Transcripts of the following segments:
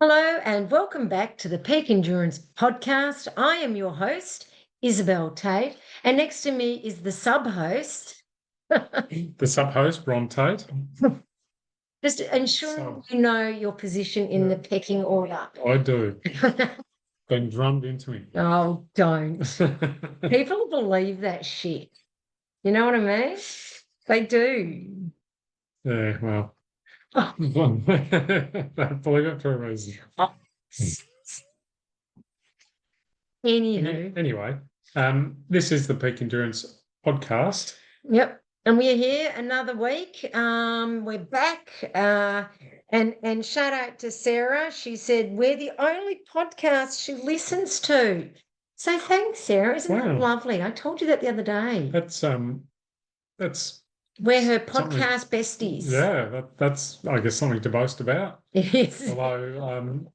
Hello and welcome back to the Peak Endurance Podcast. I am your host, Isabel Tate, and next to me is the sub-host. The sub-host, Ron Tate. Just ensuring you know your position in the pecking order. I do. Been drummed into me. Oh, don't. People believe that shit. You know what I mean? They do. Yeah, well. Oh. I believe it for a reason. Oh. Anyway, this is the Peak Endurance Podcast. Yep. And we're here another week. We're back. And shout out to Sarah. She said we're the only podcast she listens to. So thanks, Sarah. Isn't that lovely? I told you that the other day. That's we're her podcast besties. Yeah, that's I guess something to boast about. It is. Although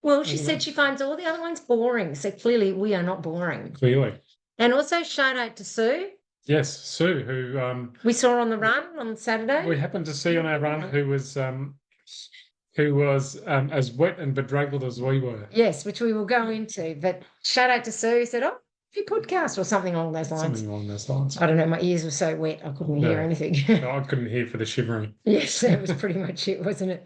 well, she said she finds all the other ones boring. So clearly we are not boring. Clearly. And also shout out to Sue. Yes, Sue, who we saw on the run on Saturday. We happened to see on our run who was as wet and bedraggled as we were. Yes, which we will go into. But shout out to Sue, who said, "Oh, your podcast," or something along those lines. Something along those lines. I don't know. My ears were so wet, I couldn't hear anything. No, I couldn't hear for the shivering. Yes, that was pretty much it, wasn't it?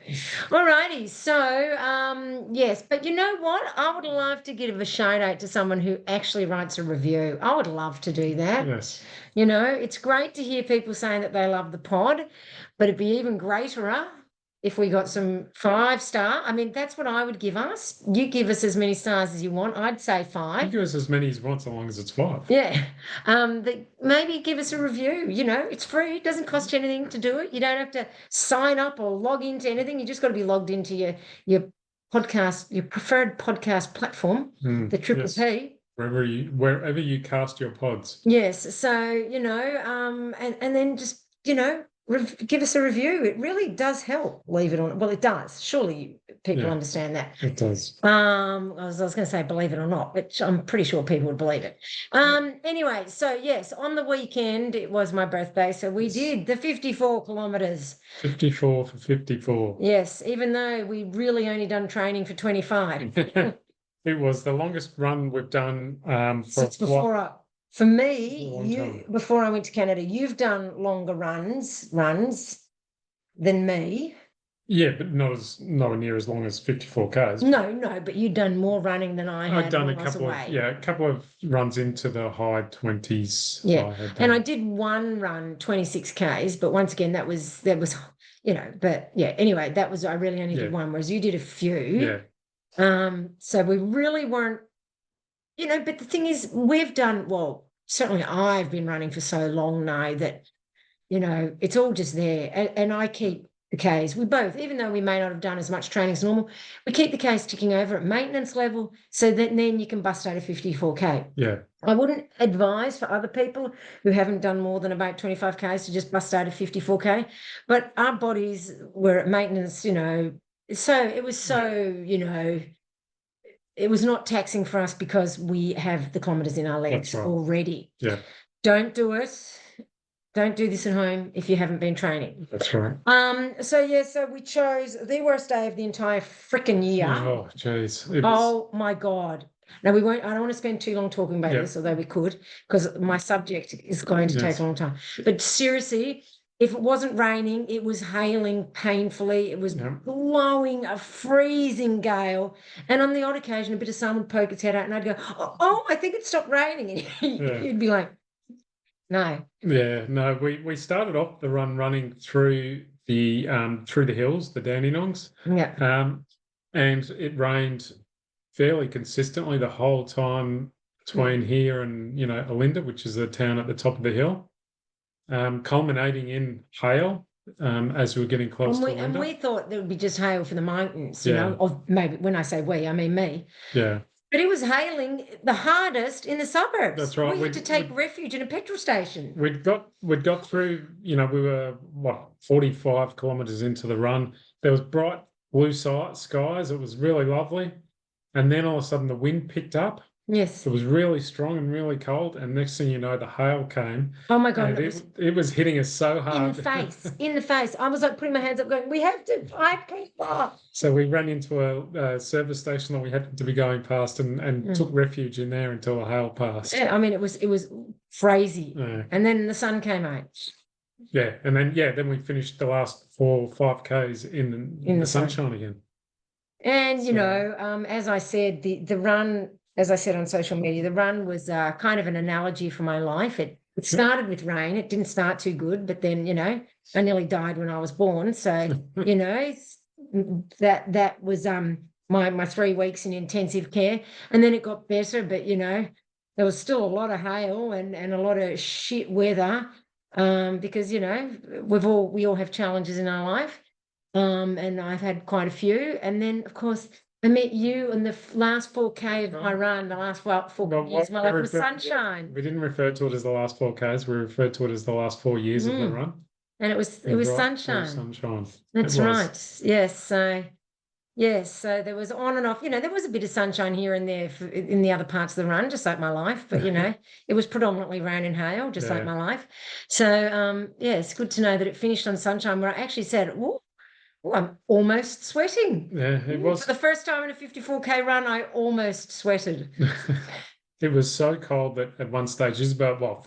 All righty. So, yes, but you know what? I would love to give a shout out to someone who actually writes a review. I would love to do that. Yes. You know, it's great to hear people saying that they love the pod, but it'd be even greater if we got some 5-star. I mean, that's what I would give us. You give us as many stars as you want. I'd say 5. You give us as many as you want, so long as it's 5. Yeah. Maybe give us a review. You know, it's free. It doesn't cost you anything to do it. You don't have to sign up or log into anything. You just got to be logged into your podcast, your preferred podcast platform, the Triple P. Wherever you cast your pods. Yes. So, you know, and then just, you know, give us a review. It really does help. Leave it on. Well, it does. Surely people understand that. It does. I was going to say believe it or not, but I'm pretty sure people would believe it. Anyway, so yes, on the weekend it was my birthday, so we did the 54 kilometers. 54 for 54. Yes, even though we really only done training for 25. It was the longest run we've done for me, before I went to Canada. You've done longer runs than me. Yeah, but nowhere near as long as 54 Ks. No, but you've done more running than I had. I've done a couple of runs into the high 20s. Yeah, and I did one run 26 Ks, but once again, that was, you know, but yeah, anyway, I really only did one, whereas you did a few. Yeah. So we really weren't, you know, but the thing is, certainly I've been running for so long now that, you know, it's all just there. And I keep the Ks. We both, even though we may not have done as much training as normal, we keep the Ks ticking over at maintenance level so that then you can bust out a 54K. Yeah. I wouldn't advise for other people who haven't done more than about 25 Ks to just bust out a 54K, but our bodies were at maintenance, you know, so it was you know, it was not taxing for us because we have the kilometers in our legs already. Yeah. Don't do it. Don't do this at home if you haven't been training. That's right. So we chose the worst day of the entire freaking year. Oh, jeez. Oh my God. Now I don't want to spend too long talking about this, although we could, because my subject is going to take a long time. But seriously, if it wasn't raining, it was hailing painfully. It was blowing a freezing gale. And on the odd occasion, a bit of sun would poke its head out and I'd go, oh, I think it stopped raining. And you'd be like, no. Yeah, no, we started off the run running through the hills, the Dandenongs. Yeah. And it rained fairly consistently the whole time between here and, you know, Olinda, which is the town at the top of the hill. Culminating in hail as we were getting close to Olinda. And we thought there would be just hail for the mountains, you know, or maybe when I say we, I mean me. Yeah. But it was hailing the hardest in the suburbs. That's right. We had to take refuge in a petrol station. We'd got through, you know, we were 45 kilometres into the run. There was bright blue skies. It was really lovely. And then all of a sudden the wind picked up. Yes. It was really strong and really cold, and next thing you know, the hail came. Oh my God. And And it was hitting us so hard. in the face. I was like putting my hands up going, we have to fight people. So we ran into a service station that we happened to be going past and took refuge in there until the hail passed. Yeah, I mean, it was crazy. Yeah. And then the sun came out. Yeah, and then we finished the last 4 or 5 Ks in the sunshine again. And you know, as I said, the run, as I said on social media, the run was kind of an analogy for my life. It started with rain. It didn't start too good, but then, you know, I nearly died when I was born. So, you know, that was my 3 weeks in intensive care. And then it got better, but you know, there was still a lot of hail and a lot of shit weather. Because, you know, we all have challenges in our life. And I've had quite a few. And then, of course, I met you in the last 4K of my run, the last 4 years of my life was sunshine. We didn't refer to it as the last 4 Ks. We referred to it as the last 4 years of the run. And it was sunshine. Sunshine. That's right. Yes. So there was on and off. You know, there was a bit of sunshine here and there in the other parts of the run, just like my life. But you know, it was predominantly rain and hail, just like my life. So yeah, it's good to know that it finished on sunshine. Where I actually said, "Oh, I'm almost sweating." Yeah, it was. For the first time in a 54K run, I almost sweated. It was so cold that at one stage, Isabel,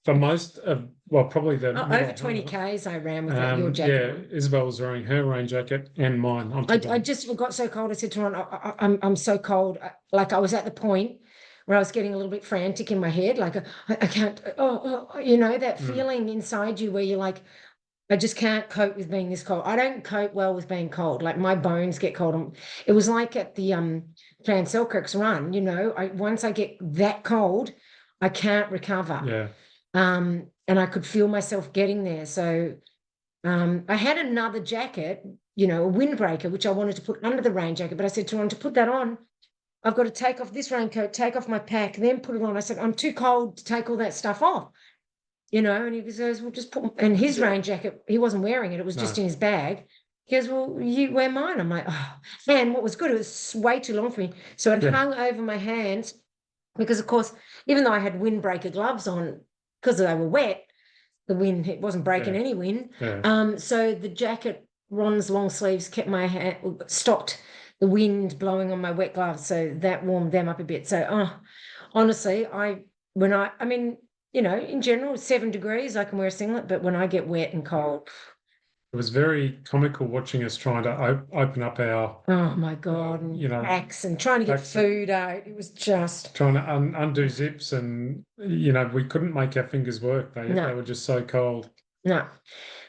for most of, probably the over 20 Ks I ran without your jacket. Yeah, Isabel was wearing her rain jacket and mine. I just got so cold. I said to Ron, I'm so cold. Like I was at the point where I was getting a little bit frantic in my head. Like I can't, you know, that feeling inside you where you're like, I just can't cope with being this cold. I don't cope well with being cold. Like my bones get cold. It was like at the Selkirk's run, you know, once I get that cold, I can't recover. Yeah. And I could feel myself getting there. So I had another jacket, you know, a windbreaker, which I wanted to put under the rain jacket. But I said to Ron, to put that on, I've got to take off this raincoat, take off my pack, then put it on. I said, I'm too cold to take all that stuff off. You know, and he goes, well, just put, and his rain jacket, he wasn't wearing it. It was just in his bag. He goes, well, you wear mine. I'm like, oh, and what was good, it was way too long for me. So it hung over my hands because, of course, even though I had windbreaker gloves on, because they were wet, the wind, it wasn't breaking any wind. So the jacket, Ron's long sleeves kept my hand, stopped the wind blowing on my wet gloves. So that warmed them up a bit. So, honestly, I mean, you know, in general, 7 degrees, I can wear a singlet, but when I get wet and cold. It was very comical watching us trying to open up our. Oh my God. And you know, packs and trying to get food out. It was just. Trying to undo zips and, you know, we couldn't make our fingers work. They were just so cold. No.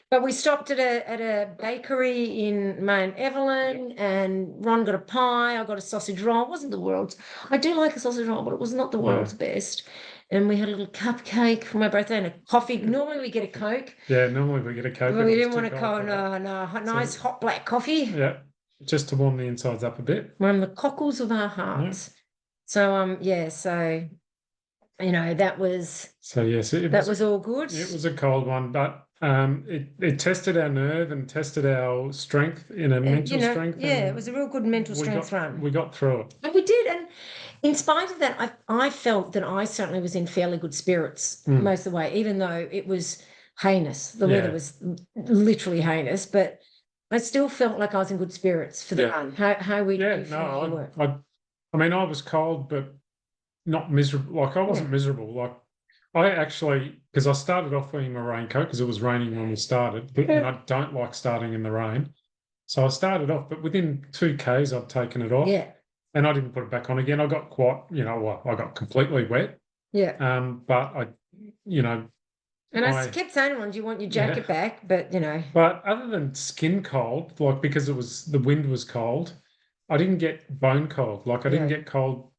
But we stopped at a bakery in Mount Evelyn and Ron got a pie. I got a sausage roll. It wasn't the world's. I do like a sausage roll, but it was not the world's best. And we had a little cupcake for my birthday and a coffee. Normally we get a Coke. Yeah, normally we get a Coke. But we didn't want a Coke. No, nice hot black coffee. Yeah, just to warm the insides up a bit. Warm the cockles of our hearts. Yeah. So, so, you know, that was. So yes, that was all good. It was a cold one, but it tested our nerve and tested our strength in a mental strength. Yeah, it was a real good mental strength run. We got through it. And we did. And in spite of that, I felt that I certainly was in fairly good spirits most of the way, even though it was heinous. The weather was literally heinous, but I still felt like I was in good spirits for the run. How we I mean, I was cold, but not miserable. Like I wasn't miserable. Like I actually, because I started off wearing my raincoat because it was raining when we started, and I don't like starting in the rain. So I started off, but within 2 Ks, I'd taken it off. Yeah. And I didn't put it back on again. I got quite, I got completely wet. Yeah. But I, and I kept saying to him, do you want your jacket back? But, But other than skin cold, like because the wind was cold, I didn't get bone cold. Like I didn't get cold,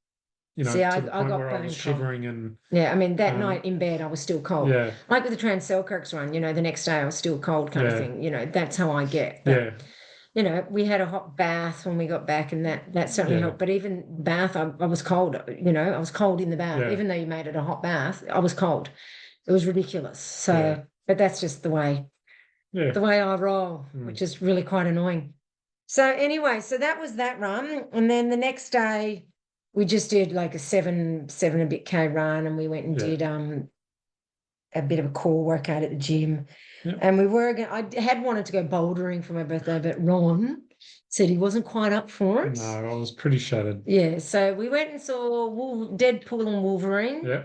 to the point where I was shivering and. Yeah, I mean, that night in bed, I was still cold. Yeah. Like with the Selkirk's run, the next day I was still cold kind of thing. That's how I get. But, we had a hot bath when we got back and that certainly helped. But even bath, I was cold, I was cold in the bath. Yeah. Even though you made it a hot bath, I was cold. It was ridiculous. So, but that's just the way I roll, which is really quite annoying. So anyway, so that was that run. And then the next day we just did like a seven a bit K run, and we went and did a bit of a core workout at the gym. Yep. And I had wanted to go bouldering for my birthday, but Ron said he wasn't quite up for it. No, I was pretty shattered. Yeah, so we went and saw Deadpool and Wolverine. Yeah.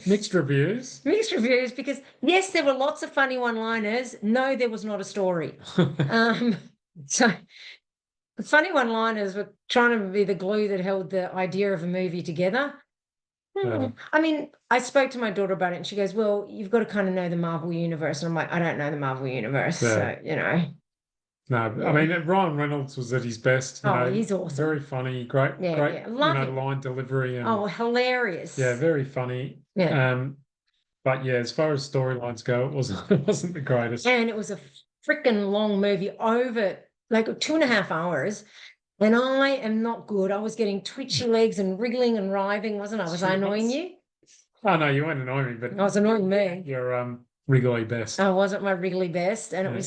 Mixed reviews. Mixed reviews, because yes, there were lots of funny one-liners. No, there was not a story. So the funny one-liners were trying to be the glue that held the idea of a movie together. I mean, I spoke to my daughter about it, and she goes, well, you've got to kind of know the Marvel universe. And I'm like, I don't know the Marvel universe. So, No, I mean, Ryan Reynolds was at his best. He's awesome. Very funny, great, line delivery. And, hilarious. Yeah, very funny. Yeah. But yeah, as far as storylines go, it wasn't the greatest. And it was a freaking long movie, over like 2.5 hours. And I am not good. I was getting twitchy legs and wriggling and writhing, wasn't I? Was I annoying you? Oh, no, you weren't annoying me, but I was annoying me. You're wriggly best. I wasn't my wriggly best. And it was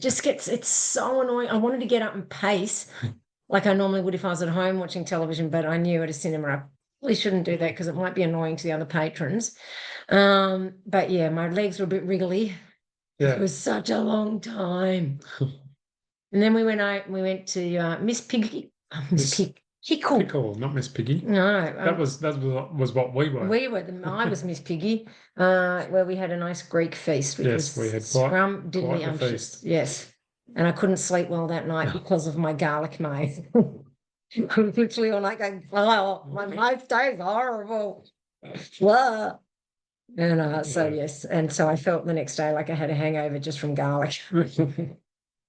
it's so annoying. I wanted to get up and pace like I normally would if I was at home watching television, but I knew at a cinema I probably shouldn't do that because it might be annoying to the other patrons. But yeah, my legs were a bit wriggly. Yeah. It was such a long time. And then we went to Miss Piggy. Pickle, not Miss Piggy. No, that was what we were. I was Miss Piggy, where we had a nice Greek feast, which was we had quite a feast. Yes, and I couldn't sleep well that night because of my garlic mayo. I was literally all like, "Oh, my life tastes horrible." Blah. And so I felt the next day like I had a hangover just from garlic.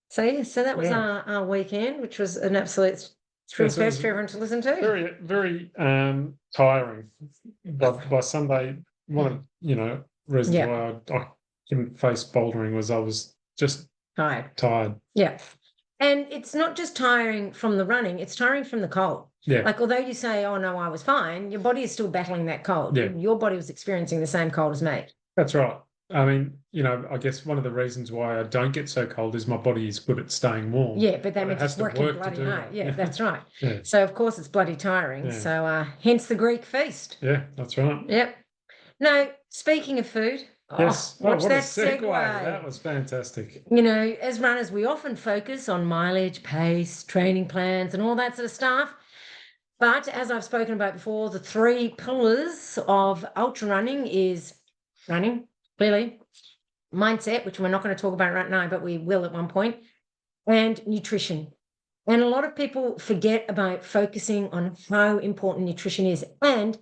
So that was our weekend, which was an absolute thrill fest for everyone to listen to. Very, very tiring. But by Sunday, one of reasons why I couldn't face bouldering was I was just tired. Yeah. And it's not just tiring from the running, it's tiring from the cold. Yeah. Like, although you say, oh no, I was fine, your body is still battling that cold. Yeah. Your body was experiencing the same cold as me. That's right. I mean, I guess one of the reasons why I don't get so cold is my body is good at staying warm. Yeah, but that means it's working bloody hard. Yeah, that's right. Yeah. So, of course, it's bloody tiring. Yeah. So, hence the Greek feast. Yeah, that's right. Yep. Now, speaking of food, yes. Watch that segue. That was fantastic. As runners, we often focus on mileage, pace, training plans, and all that sort of stuff. But as I've spoken about before, the 3 pillars of ultra running is running, clearly, mindset, which we're not going to talk about right now, but we will at one point, and nutrition. And a lot of people forget about focusing on how important nutrition is. And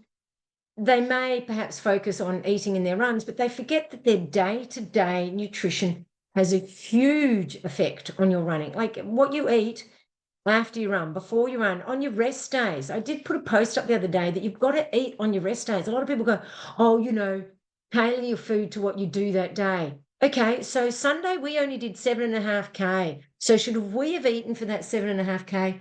they may perhaps focus on eating in their runs, but they forget that their day-to-day nutrition has a huge effect on your running. Like what you eat after you run, before you run, on your rest days. I did put a post up the other day that you've got to eat on your rest days. A lot of people go, tailor your food to what you do that day. Okay, so Sunday we only did 7.5K. So should we have eaten for that 7.5K?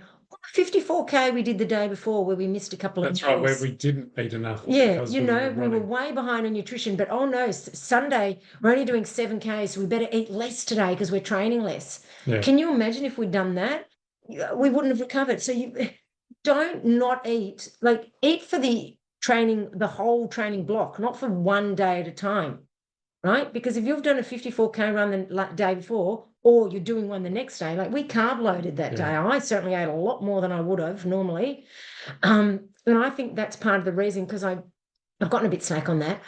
54K we did the day before where we missed a couple of meals. That's right, where we didn't eat enough. Yeah, we were way behind on nutrition, but Sunday we're only doing 7K, so we better eat less today because we're training less. Yeah. Can you imagine if we'd done that? We wouldn't have recovered. So you don't not eat, like eat for the whole training block, not for one day at a time, right? Because if you've done a 54K run the day before, or you're doing one the next day, like we carb loaded that day. I certainly ate a lot more than I would have normally. And I think that's part of the reason, because I've gotten a bit slack on that.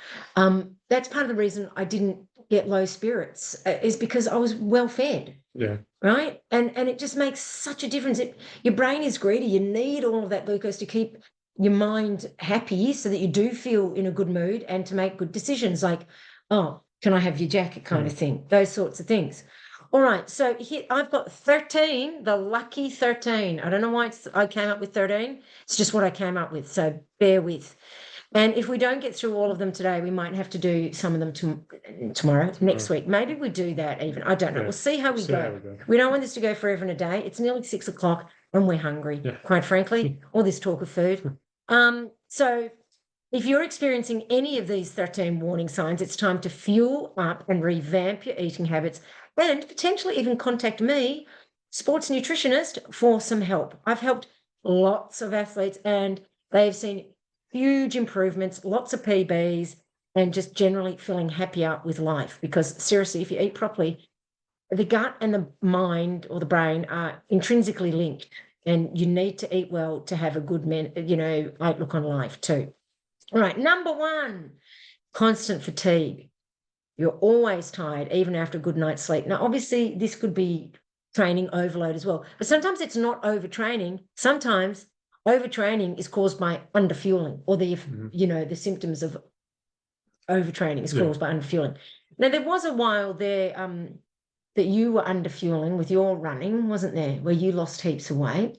That's part of the reason I didn't get low spirits, is because I was well fed. Yeah. Right. And it just makes such a difference. Your brain is greedy. You need all of that glucose to keep your mind happy so that you do feel in a good mood and to make good decisions, like, oh, can I have your jacket kind of thing, those sorts of things. All right, so here I've got 13, the lucky 13. I don't know why I came up with 13. It's just what I came up with, so bear with. And if we don't get through all of them today, we might have to do some of them tomorrow, next week. Maybe we do that even. I don't know. We'll see how we go. We don't want this to go forever and a day. It's nearly 6 o'clock and we're hungry, quite frankly, all this talk of food. So if you're experiencing any of these 13 warning signs, it's time to fuel up and revamp your eating habits, and potentially even contact me, sports nutritionist, for some help. I've helped lots of athletes, and they've seen huge improvements, lots of PBs, and just generally feeling happier with life. Because seriously, if you eat properly, the gut and the mind or the brain are intrinsically linked, and you need to eat well to have a good outlook on life too. All right, number one, constant fatigue. You're always tired, even after a good night's sleep. Now, obviously, this could be training overload as well, but sometimes it's not overtraining. Sometimes overtraining is caused by underfueling, or the symptoms of overtraining is caused by underfueling. Now, there was a while there that you were underfueling with your running, wasn't there, where you lost heaps of weight?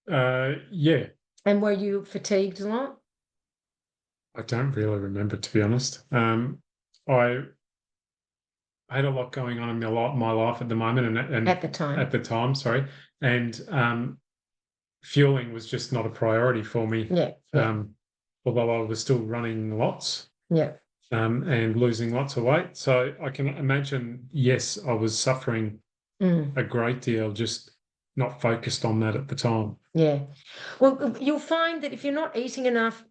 Yeah. And were you fatigued a lot? I don't really remember, to be honest. I had a lot going on in my life at the moment, and At the time. sorry, and fueling was just not a priority for me. Although I was still running lots. And losing lots of weight. So I can imagine, yes, I was suffering a great deal, just not focused on that at the time. Yeah. Well, you'll find that if you're not eating enough,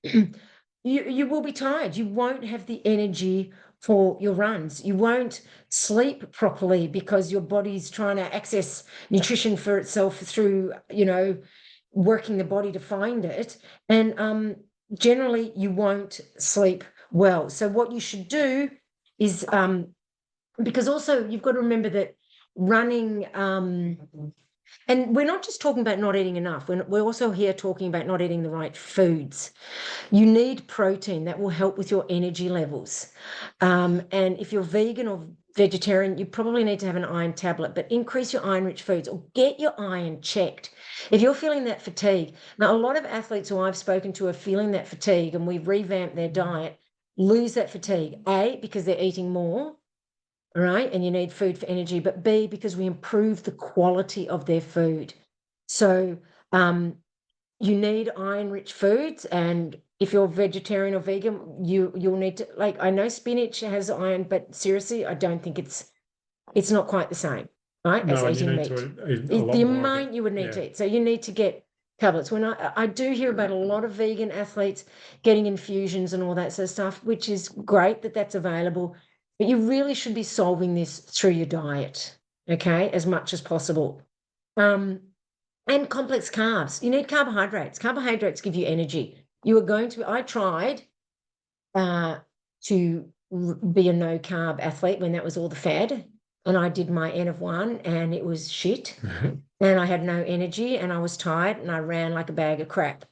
you will be tired. You won't have the energy for your runs. You won't sleep properly because your body's trying to access nutrition for itself through, working the body to find it. And generally, you won't sleep well. So what you should do is, because also you've got to remember that running, and we're not just talking about not eating enough. We're also here talking about not eating the right foods. You need protein that will help with your energy levels. And if you're vegan or vegetarian, you probably need to have an iron tablet, but increase your iron-rich foods or get your iron checked. If you're feeling that fatigue, now a lot of athletes who I've spoken to are feeling that fatigue, and we've revamped their diet, lose that fatigue, A, because they're eating more, right? And you need food for energy, but B, because we improve the quality of their food. So you need iron-rich foods, and if you're vegetarian or vegan, you'll need to, like, I know spinach has iron, but seriously, I don't think it's not quite the same, right? No, as eating meat. The amount you would need to eat. So you need to get tablets. When I do hear about a lot of vegan athletes getting infusions and all that sort of stuff, which is great that that's available, but you really should be solving this through your diet, okay, as much as possible. And complex carbs. You need carbohydrates. Carbohydrates give you energy. I tried to be a no carb athlete when that was all the fad. And I did my N of 1 and it was shit. And I had no energy and I was tired and I ran like a bag of crap.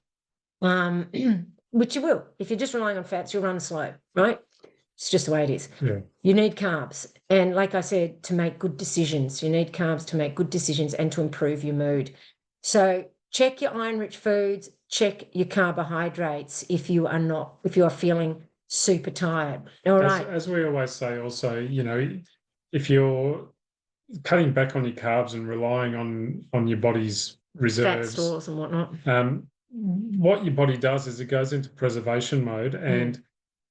Which you will. If you're just relying on fats, you'll run slow, right? It's just the way it is. You need carbs. And like I said, to make good decisions, you need carbs to make good decisions and to improve your mood. So check your iron-rich foods, check your carbohydrates if you are feeling super tired. All right. As we always say also, if you're cutting back on your carbs and relying on your body's reserves, fat stores and whatnot, what your body does is it goes into preservation mode and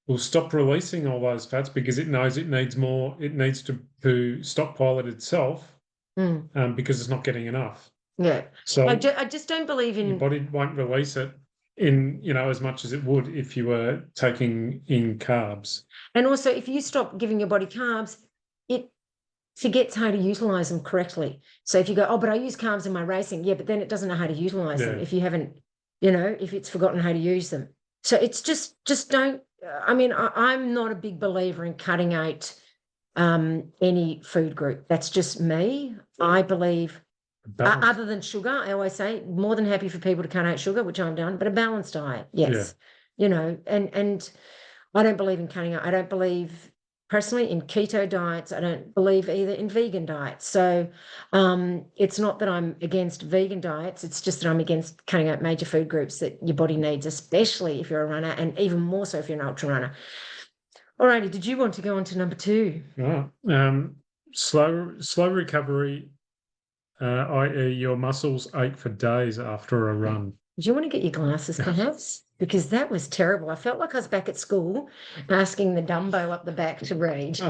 will stop releasing all those fats because it knows it needs more. It needs to stockpile it itself because it's not getting enough. Yeah. So I just don't believe in... Your body won't release it in, as much as it would if you were taking in carbs. And also, if you stop giving your body carbs, it forgets how to utilize them correctly. So if you go, oh, but I use carbs in my racing, yeah, but then it doesn't know how to utilize them if you haven't, if it's forgotten how to use them. So it's just don't... I mean, I'm not a big believer in cutting out any food group. That's just me. I believe... other than sugar, I always say, more than happy for people to cut out sugar, which I've done, but a balanced diet, yes. And I don't believe in cutting out. I don't believe personally in keto diets. I don't believe either in vegan diets. So it's not that I'm against vegan diets. It's just that I'm against cutting out major food groups that your body needs, especially if you're a runner, and even more so if you're an ultra runner. All righty. Did you want to go on to number 2? Slow recovery. I.e. your muscles ache for days after a run. Do you want to get your glasses perhaps? Because that was terrible. I felt like I was back at school asking the Dumbo up the back to read.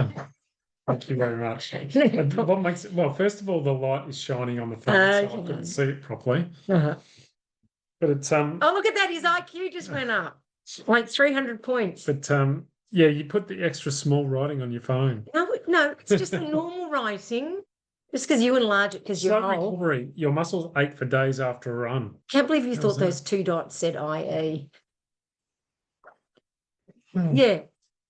Thank you very much. No And problem. what makes it, well, first of all, the light is shining on the phone, so I Okay. couldn't see it properly. Uh-huh. But it's Oh, look at that. His IQ just went up. Like 300 points. but yeah, you put the extra small writing on your phone. No, it's just the normal writing. Just because you enlarge it because you're Slow old. recovery. Your muscles ache for days after a run. Can't believe you How's thought that? those 2 dots said IE. Yeah.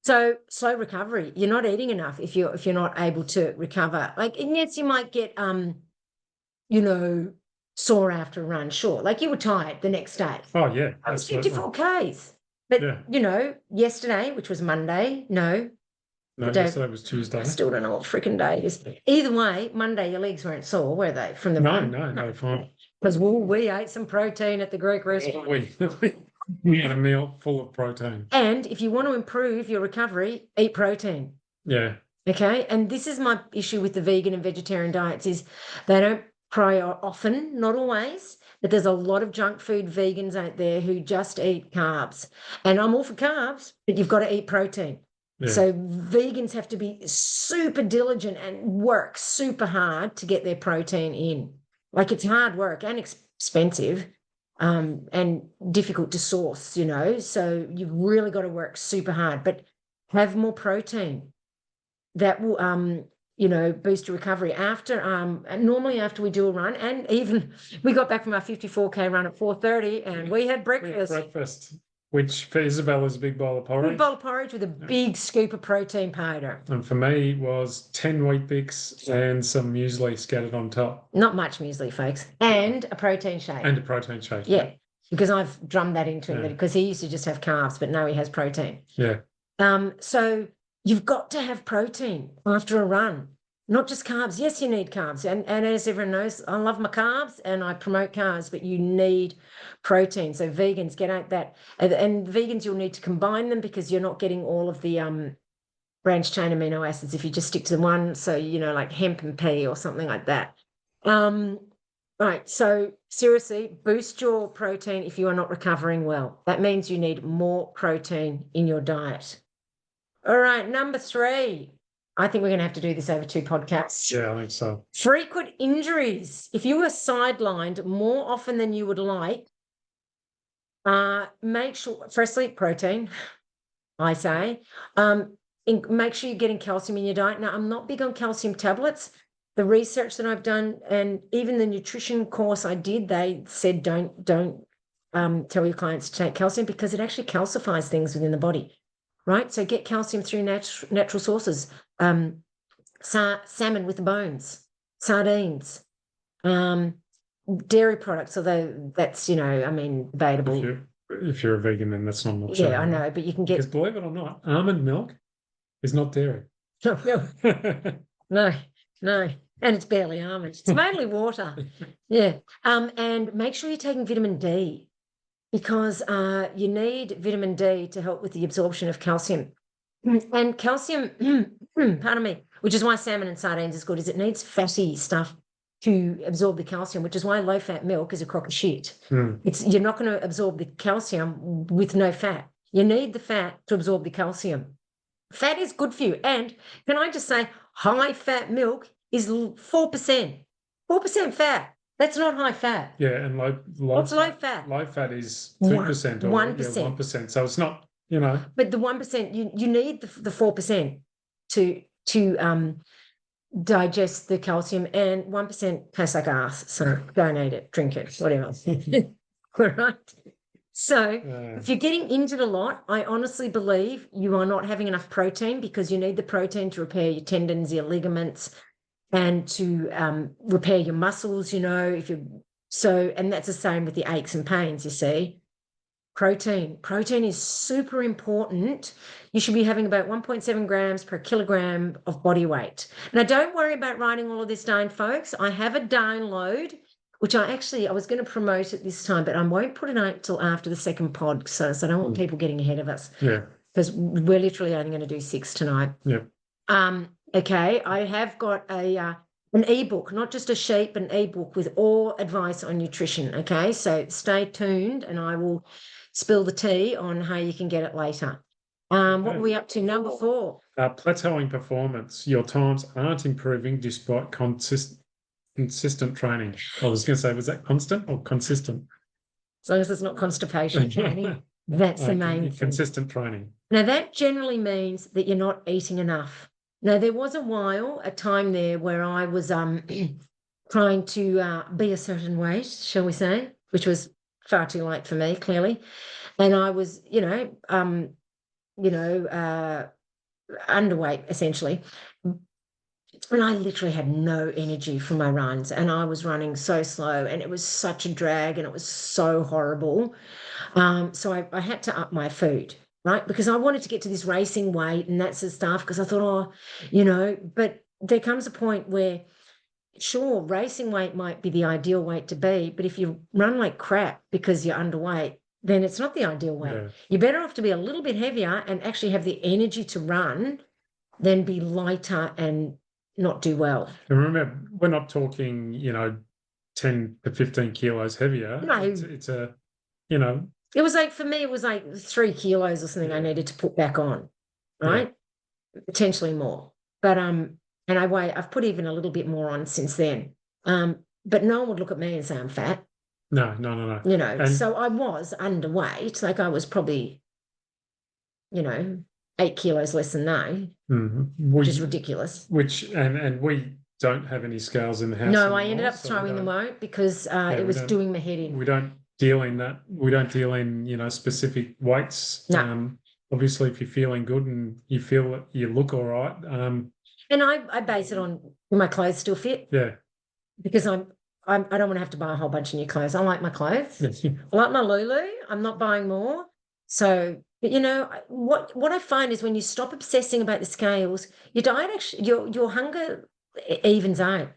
So slow recovery. You're not eating enough if you're not able to recover. Like, and yes, you might get you know, sore after a run, sure. Like you were tired the next day. Oh yeah, I was absolutely. 54 Ks. But Yeah. you know, yesterday, which was Monday, No, the day- yesterday was Tuesday. I still don't know what freaking day it is. Either way, Monday your legs weren't sore, were they? From the No, run? no, fine. Because we ate some protein at the Greek restaurant. We had a meal full of protein. And if you want to improve your recovery, eat protein. Yeah. Okay. And this is my issue with the vegan and vegetarian diets is they don't prior often, not always, but there's a lot of junk food vegans out there who just eat carbs. And I'm all for carbs, but you've got to eat protein. Yeah. So vegans have to be super diligent and work super hard to get their protein in. Like it's hard work and expensive. And difficult to source, you know, so you've really got to work super hard, but have more protein. That will, you know, boost your recovery after, and normally after we do a run, and even we got back from our 54K run at 4:30 and we had breakfast. Which for Isabel is a big bowl of porridge. Big bowl of porridge with a big scoop of protein powder. And for me was 10 wheat bix and some muesli scattered on top. Not much muesli, folks. And a protein shake. And a protein shake. Yeah. Because I've drummed that into him because he used to just have carbs, but now he has protein. Yeah. So you've got to have protein after a run, not just carbs. Yes, you need carbs. And as everyone knows, I love my carbs and I promote carbs, but you need protein. So vegans, get out that. And vegans, you'll need to combine them because you're not getting all of the branched chain amino acids if you just stick to the one. So, you know, like hemp and pea or something like that. Right. So seriously, boost your protein if you are not recovering well. That means you need more protein in your diet. All right. Number 3. I think we're going to have to do this over 2 podcasts. Yeah, I think so. Frequent injuries. If you were sidelined more often than you would like, make sure, firstly, protein, I say. Make sure you're getting calcium in your diet. Now, I'm not big on calcium tablets. The research that I've done and even the nutrition course I did, they said don't tell your clients to take calcium because it actually calcifies things within the body, right? So get calcium through natural sources. Salmon with the bones, sardines, dairy products, although that's, you know, I mean, debatable. If you're a vegan, then that's not an option. Yeah, I know, but you can get... Because believe it or not, almond milk is not dairy. No. And it's barely almond. It's mainly water. Yeah. And make sure you're taking vitamin D because you need vitamin D to help with the absorption of calcium. And calcium, pardon me, which is why salmon and sardines is good, is it needs fatty stuff to absorb the calcium, which is why low-fat milk is a crock of shit. You're not going to absorb the calcium with no fat. You need the fat to absorb the calcium. Fat is good for you. And can I just say, high-fat milk is 4%. 4% fat. That's not high fat. Yeah, and what's low fat? Low fat is 2% or 1%. 1%. So it's not, you know. But the 1%, you need the 4% to digest the calcium, and 1% tastes like ass. So don't eat it, drink it, whatever. All right. So if you're getting injured a lot, I honestly believe you are not having enough protein because you need the protein to repair your tendons, your ligaments, and to repair your muscles, you know, and that's the same with the aches and pains, you see. Protein is super important. You should be having about 1.7 grams per kilogram of body weight. Now, don't worry about writing all of this down, folks. I have a download, which I was going to promote at this time, but I won't put it out till after the second pod, so I don't want people getting ahead of us. Yeah. Because we're literally only going to do 6 tonight. Yeah. Okay, I have got an ebook, not just a sheet, but an ebook with all advice on nutrition. Okay, so stay tuned and I will spill the tea on how you can get it later. What are we up to? Number 4. Plateauing performance. Your times aren't improving despite consistent training. I was going to say, was that constant or consistent? As long as it's not constipation training, that's the main thing. Consistent training. Now, that generally means that you're not eating enough. Now, there was a time there where I was trying to be a certain weight, shall we say, which was far too late for me, clearly. And I was, underweight, essentially. And I literally had no energy for my runs, and I was running so slow, and it was such a drag, and it was so horrible. So I had to up my food, right? Because I wanted to get to this racing weight and that sort of stuff, because I thought, but there comes a point where, sure, racing weight might be the ideal weight to be, but if you run like crap because you're underweight, then it's not the ideal weight. Yeah. You're better off to be a little bit heavier and actually have the energy to run than be lighter and not do well. And remember, we're not talking, 10 to 15 kilos heavier. No. It's a, It was like, for me, it was like 3 kilos or something I needed to put back on, right? Yeah. Potentially more. But, and I've put even a little bit more on since then. But no one would look at me and say I'm fat. No. So I was underweight. Like I was probably, 8 kilos less than they, which is ridiculous. And we don't have any scales in the house. No, anymore, I ended up throwing them out because it was doing my head in. We don't deal in that. We don't deal in, specific weights. No. Obviously, if you're feeling good and you feel that you look all right. And I base it on my clothes still fit. Yeah. Because I don't want to have to buy a whole bunch of new clothes. I like my clothes. I like my Lulu. I'm not buying more. So, but what I find is when you stop obsessing about the scales, your diet actually, your hunger evens out.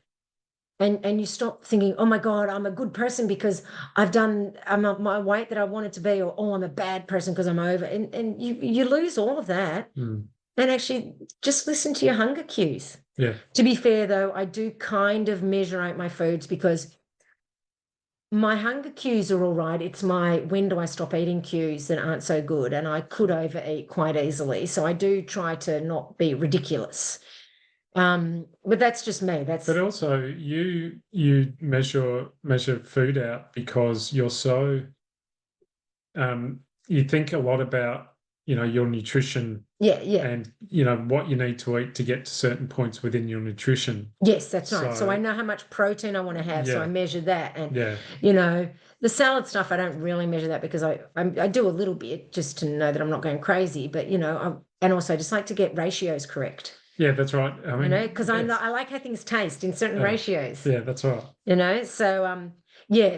And you stop thinking, oh my God, I'm a good person because I'm my weight that I wanted to be, or oh, I'm a bad person because I'm over. And you lose all of that. Mm. And actually just listen to your hunger cues. Yeah. To be fair, though, I do kind of measure out my foods because my hunger cues are all right. It's my when do I stop eating cues that aren't so good, and I could overeat quite easily. So I do try to not be ridiculous. But that's just me. But also you measure food out because you're so you think a lot about your nutrition. Yeah. And what you need to eat to get to certain points within your nutrition. Yes, that's right. So I know how much protein I want to have, so I measure that. And the salad stuff, I don't really measure that because I do a little bit just to know that I'm not going crazy. But and also I just like to get ratios correct. Yeah, that's right. I mean, because I like how things taste in certain ratios. Yeah, that's right. So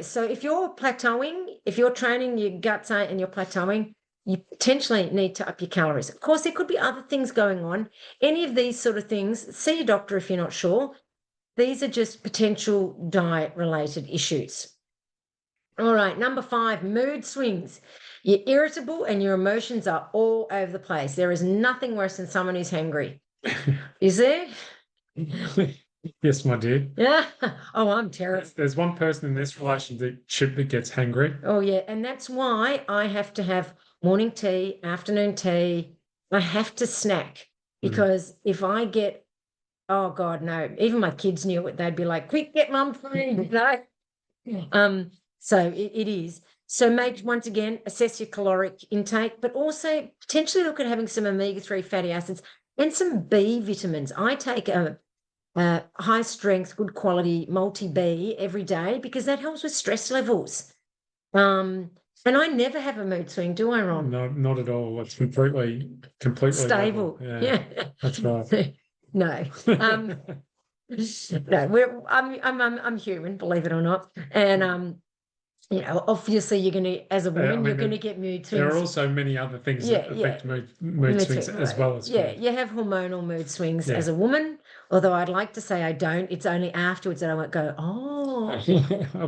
so if you're plateauing, if you're training your guts out and you're plateauing, you potentially need to up your calories. Of course, there could be other things going on. Any of these sort of things, see your doctor if you're not sure. These are just potential diet-related issues. All right, number 5, mood swings. You're irritable and your emotions are all over the place. There is nothing worse than someone who's hangry. Is there? Yes, my dear. Yeah. Oh, I'm terrible. There's one person in this relationship that gets hangry. Oh, yeah. And that's why I have to have morning tea, afternoon tea. I have to snack because if I get, oh God, no, even my kids knew it. They'd be like, quick, get mum food, So it is. So once again, assess your caloric intake, but also potentially look at having some omega-3 fatty acids and some B vitamins. I take a high strength, good quality multi-B every day because that helps with stress levels. And I never have a mood swing, do I, Ron? No, not at all. It's completely stable. Yeah, that's right. No, no. I'm human, believe it or not, and obviously you're going to, as a woman, you're going to get mood swings. There are also many other things that affect mood swings as well as food. You have hormonal mood swings as a woman. Although I'd like to say I don't. It's only afterwards that I won't go,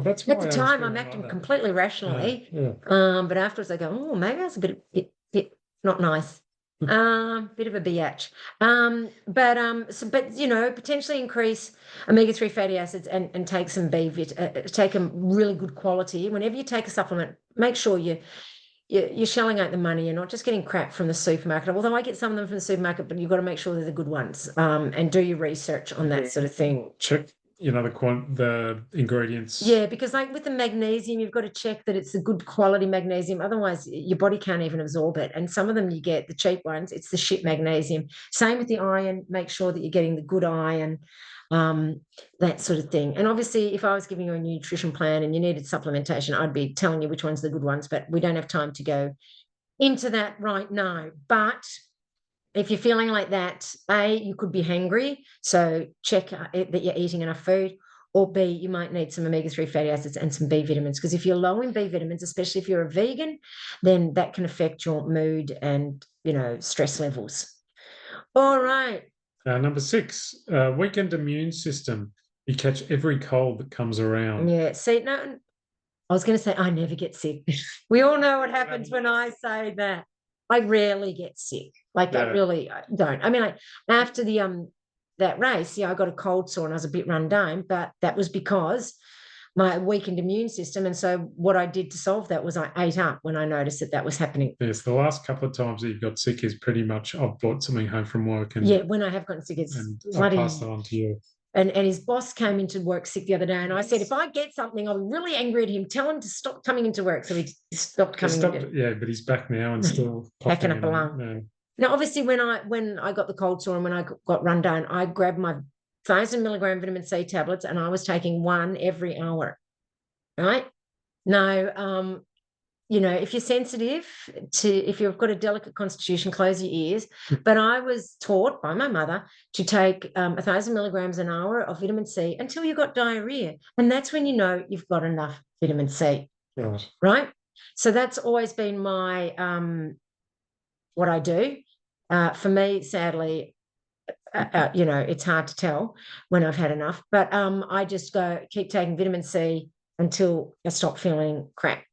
that's at the time I'm acting completely rationally. But afterwards I go, maybe that's a bit not nice. Bit of a biatch. But potentially increase omega-3 fatty acids and take some take a really good quality. Whenever you take a supplement, make sure you you're shelling out the money. You're not just getting crap from the supermarket. Although I get some of them from the supermarket, but you've got to make sure they're the good ones. And do your research on that sort of thing. Check, the ingredients. Yeah, because like with the magnesium, you've got to check that it's the good quality magnesium. Otherwise, your body can't even absorb it. And some of them you get, the cheap ones, it's the shit magnesium. Same with the iron. Make sure that you're getting the good iron, that sort of thing. And obviously, if I was giving you a nutrition plan and you needed supplementation, I'd be telling you which one's the good ones, but we don't have time to go into that right now. But if you're feeling like that, A, you could be hangry, so check that you're eating enough food, or B, you might need some omega-3 fatty acids and some B vitamins, because if you're low in B vitamins, especially if you're a vegan, then that can affect your mood and, stress levels. All right. Number 6, weakened immune system. You catch every cold that comes around. Yeah, see, no, I was going to say I never get sick. We all know what happens when I say that. I rarely get sick. Like I really don't. I mean, like after the that race, I got a cold sore and I was a bit run down, but that was because my weakened immune system. And so what I did to solve that was I ate up when I noticed that was happening. Yes, the last couple of times that you've got sick is pretty much I've brought something home from work. And when I have gotten sick, it's bloody. I'll pass that on to you. And his boss came into work sick the other day, and I said, if I get something, I'll be really angry at him. Tell him to stop coming into work. So he stopped coming. Yeah, but he's back now and still packing up a lung. Yeah. Now, obviously, when I got the cold sore and when I got run down, I grabbed my 1,000 milligram vitamin C tablets, and I was taking one every hour. Right now, if you're sensitive if you've got a delicate constitution, close your ears. But I was taught by my mother to take 1,000 milligrams an hour of vitamin C until you got diarrhea. And that's when you've got enough vitamin C. Right? So that's always been my, what I do. For me, sadly, it's hard to tell when I've had enough. But I just keep taking vitamin C until I stop feeling crap.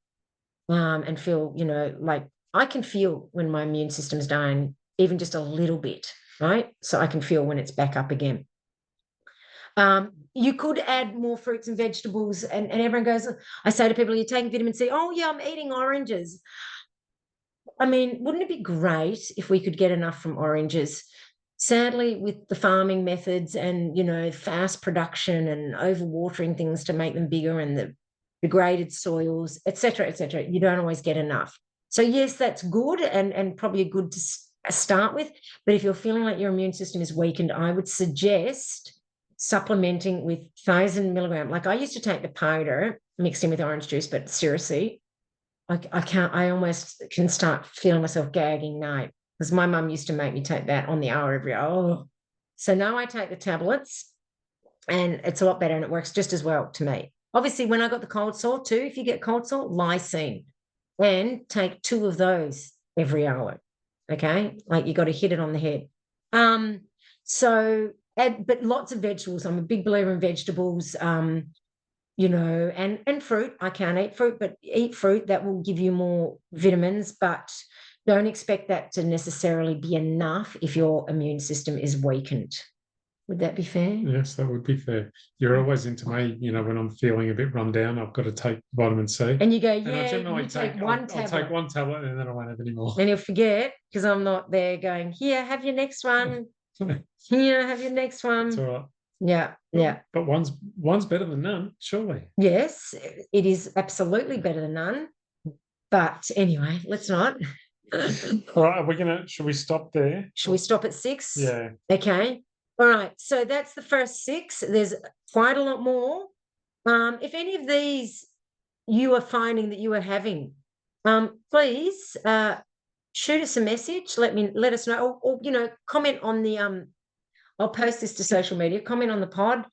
And feel, like I can feel when my immune system's dying, even just a little bit, right? So I can feel when it's back up again. You could add more fruits and vegetables, and everyone goes, I say to people, you're taking vitamin C. Oh, yeah, I'm eating oranges. I mean, wouldn't it be great if we could get enough from oranges? Sadly, with the farming methods and, fast production and overwatering things to make them bigger and the degraded soils, et cetera, you don't always get enough. So yes, that's good and probably good to start with. But if you're feeling like your immune system is weakened, I would suggest supplementing with 1,000 milligram. Like I used to take the powder mixed in with orange juice, but seriously, I almost can start feeling myself gagging now, because my mum used to make me take that on the hour every hour. So now I take the tablets and it's a lot better and it works just as well to me. Obviously, when I got the cold sore too, if you get cold sore, lysine, and take 2 of those every hour. Okay, like you got to hit it on the head. But lots of vegetables. I'm a big believer in vegetables. And fruit. I can't eat fruit, but eat fruit. That will give you more vitamins, but don't expect that to necessarily be enough if your immune system is weakened. Would that be fair? Yes, that would be fair. You're always into me, when I'm feeling a bit run down, I've got to take vitamin C. And you go, and I generally take one tablet. I'll take one tablet and then I won't have any more. And you'll forget, because I'm not there going, here, have your next one. Here, have your next one. That's all right. Yeah. But one's better than none, surely. Yes, it is absolutely better than none. But anyway, let's not. All right, should we stop there? Should we stop at 6? Yeah. Okay. All right. So that's the first 6. There's quite a lot more. If any of these you are finding that you are having, please shoot us a message. Let us know, or comment on the I'll post this to social media. Comment on the pod,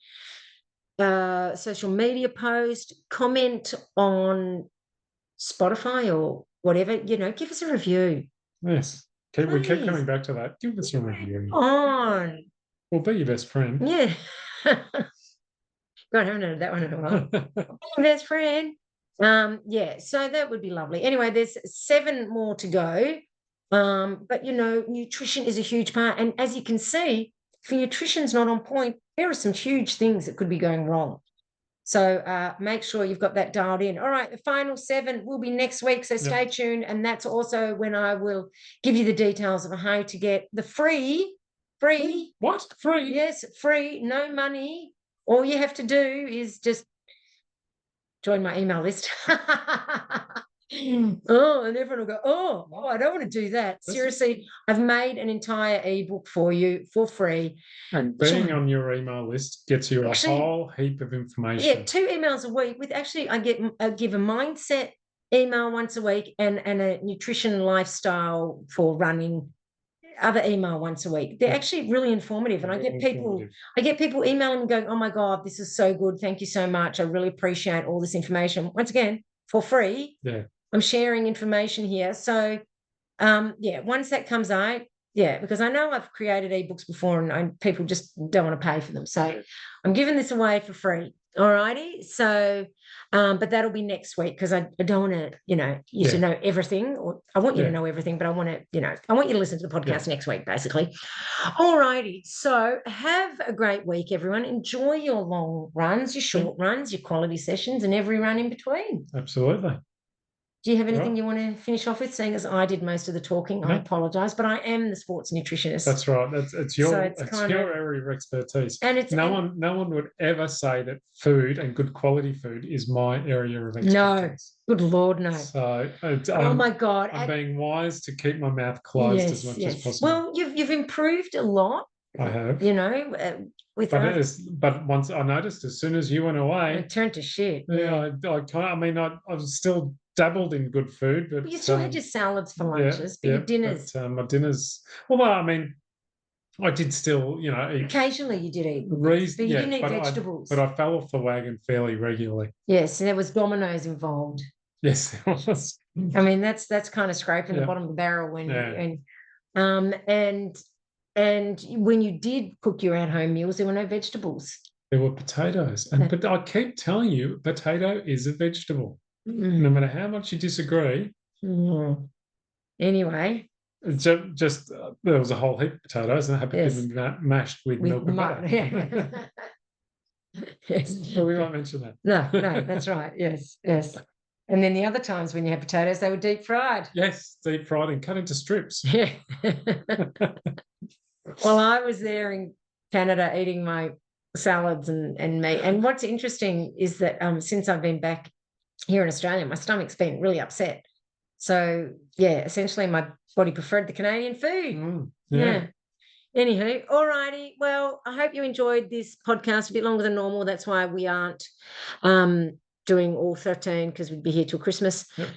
social media post. Comment on Spotify or whatever. Give us a review. Yes, we keep coming back to that. Give us a review. On. We'll be your best friend. Yeah. God, I haven't heard that one in a while. Best friend. Yeah. So that would be lovely. Anyway, there's 7 more to go. But nutrition is a huge part, and as you can see, if your nutrition's not on point, there are some huge things that could be going wrong. So make sure you've got that dialed in. All right, the final 7 will be next week, so stay tuned. And that's also when I will give you the details of how to get the free. What? Free? Yes, free, no money. All you have to do is just join my email list. Oh, and everyone will go, oh, I don't want to do that. Seriously, I've made an entire ebook for you for free. And being on your email list gets you a whole heap of information. Yeah, 2 emails a week with I give a mindset email once a week and a nutrition lifestyle for running other email once a week. They're actually really informative. And I get people emailing me going, oh my God, this is so good. Thank you so much. I really appreciate all this information. Once again, for free. Yeah. I'm sharing information here. So once that comes out, because I know I've created ebooks before and people just don't want to pay for them. So I'm giving this away for free. All righty. So, but that'll be next week because I don't want to, you to know everything, or I want you to know everything, but I want to, I want you to listen to the podcast next week, basically. All righty. So have a great week, everyone. Enjoy your long runs, your short runs, your quality sessions, and every run in between. Absolutely. Do you have anything you want to finish off with? Seeing as I did most of the talking, I apologise, but I am the sports nutritionist. That's right. It's your area of expertise. And it's no one would ever say that food and good quality food is my area of expertise. No, good Lord, no. So oh my God, I'm being wise to keep my mouth closed as much as possible. Well, you've improved a lot. I have. But once I noticed, as soon as you went away, it turned to shit. Yeah, I was still dabbled in good food, but you still had your salads for lunches, but your dinners. But, my dinners. Well, I mean, I did still, eat. Occasionally, you did eat, but you didn't eat vegetables. But I fell off the wagon fairly regularly. Yes, and there was Domino's involved. Yes, there was. I mean, that's kind of scraping the bottom of the barrel and when you did cook your at-home meals, there were no vegetables. There were potatoes, but I keep telling you, potato is a vegetable. No matter how much you disagree. Anyway. Just there was a whole heap of potatoes and it happened to be mashed with milk and butter. Yeah. Yes. Well, we won't mention that. No, that's right. Yes. And then the other times when you had potatoes, they were deep fried. Yes, deep fried and cut into strips. Yeah. Well, I was there in Canada eating my salads and meat. And what's interesting is that since I've been back here in Australia, my stomach's been really upset. So, essentially my body preferred the Canadian food. Anywho, all righty. Well, I hope you enjoyed this podcast a bit longer than normal. That's why we aren't doing all 13 because we'd be here till Christmas. Yep.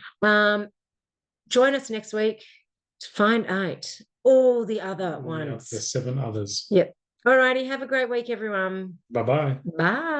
Join us next week to find out all the other ones. The 7 others. Yep. All righty. Have a great week, everyone. Bye-bye. Bye.